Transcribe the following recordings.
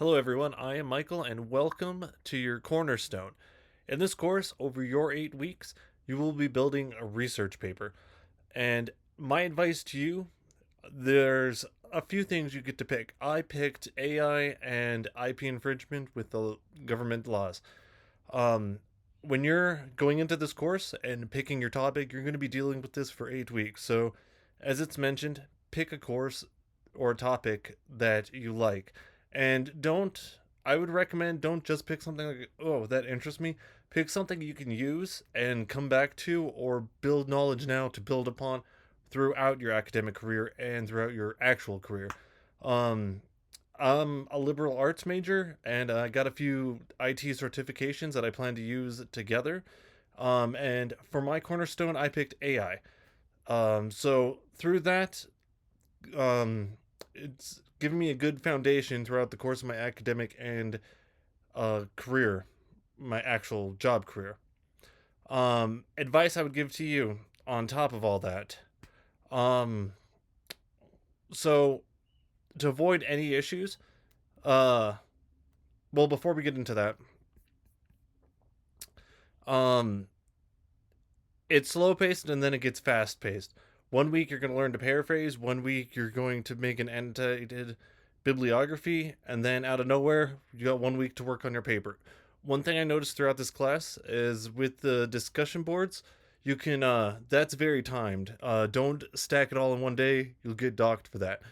Hello, everyone. I am Michael, and welcome to your Cornerstone. In this course, over your 8 weeks, you will be building a research paper. And my advice to you, there's a few things you get to pick. I picked AI and IP infringement with the government laws. Um, when you're going into this course and picking your topic, you're going to be dealing with this for 8 weeks. So, as it's mentioned, pick a course or a topic that you like. And I would recommend don't just pick something like, oh, that interests me. Pick something you can use and come back to or build knowledge now to build upon throughout your academic career and throughout your actual career. Um, I'm a liberal arts major, and I got a few IT certifications that I plan to use together. And for my cornerstone, I picked AI. So through that, um, it's given me a good foundation throughout the course of my academic and career, my actual job career. Advice I would give to you on top of all that. Um, so to avoid any issues, uh, well, before we get into that, um, it's slow paced and then it gets fast paced. 1 week you're going to learn to paraphrase, 1 week you're going to make an annotated bibliography, and then out of nowhere, you got 1 week to work on your paper. One thing I noticed throughout this class is with the discussion boards, you can, that's very timed. Don't stack it all in one day, you'll get docked for that.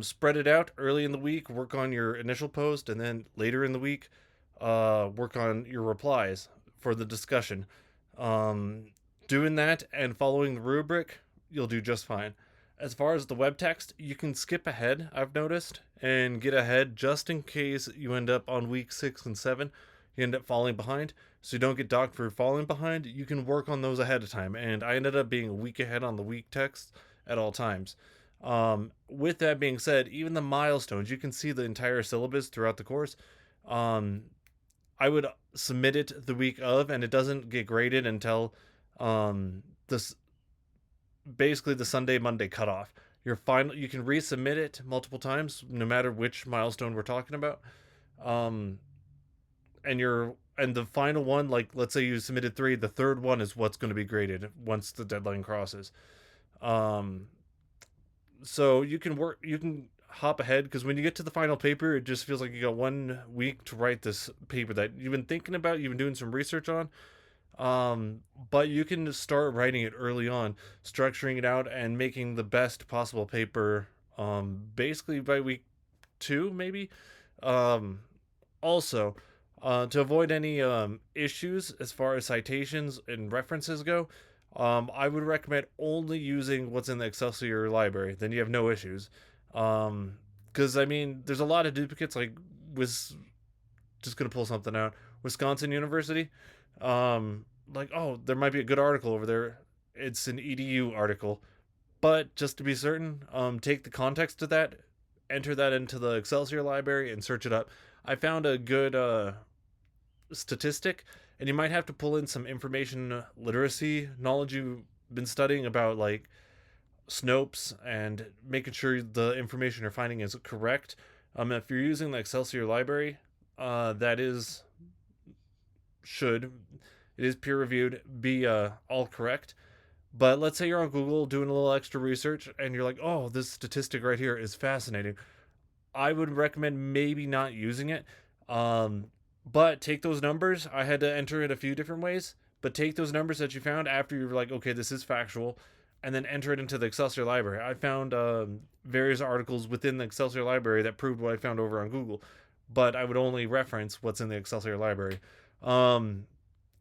Spread it out early in the week, work on your initial post, and then later in the week, work on your replies for the discussion. Um, Doing that and following the rubric, you'll do just fine. As far as the web text, you can skip ahead, I've noticed, and get ahead just in case you end up on week 6 and 7. You end up falling behind, so you don't get docked for falling behind. You can work on those ahead of time, and I ended up being a week ahead on the week text at all times. With that being said, even the milestones, you can see the entire syllabus throughout the course. Um, I would submit it the week of, and it doesn't get graded until this basically the Sunday Monday cutoff. Your final, you can resubmit it multiple times, no matter which milestone we're talking about. Um, and the final one, like let's say you submitted three, the third one is what's going to be graded once the deadline crosses. Um, so you can hop ahead because when you get to the final paper, it just feels like you got 1 week to write this paper that you've been thinking about, you've been doing some research on. But you can start writing it early on, structuring it out, and making the best possible paper. Basically by week 2, maybe. Um, Also, to avoid any issues as far as citations and references go, I would recommend only using what's in the Excelsior library. Then you have no issues. Because I mean, there's a lot of duplicates. Like, was just gonna pull something out. Wisconsin University. Like, oh, there might be a good article over there. It's an EDU article, but just to be certain, take the context of that, enter that into the Excelsior library, and search it up. I found a good statistic, and you might have to pull in some information literacy knowledge you've been studying about, like Snopes, and making sure the information you're finding is correct. If you're using the Excelsior library, that is should it is peer reviewed, be all correct. But let's say you're on Google doing a little extra research and you're like, oh, this statistic right here is fascinating. I would recommend maybe not using it. Um, but take those numbers. I had to enter it a few different ways, but take those numbers that you found after you're like, okay, this is factual, and then enter it into the Excelsior library. I found various articles within the Excelsior library that proved what I found over on Google, but I would only reference what's in the Excelsior library. Um,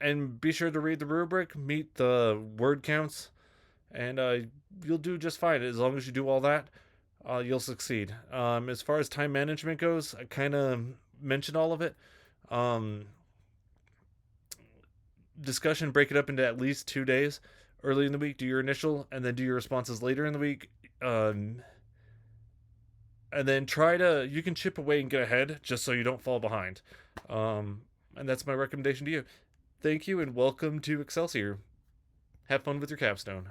and be sure to read the rubric, meet the word counts, and you'll do just fine. As long as you do all that, you'll succeed. As far as time management goes, I kind of mentioned all of it. Um, Discussion, break it up into at least 2 days. Early in the week, do your initial, and then do your responses later in the week. And then you can chip away and get ahead just so you don't fall behind. And that's my recommendation to you. Thank you and welcome to Excelsior. Have fun with your capstone.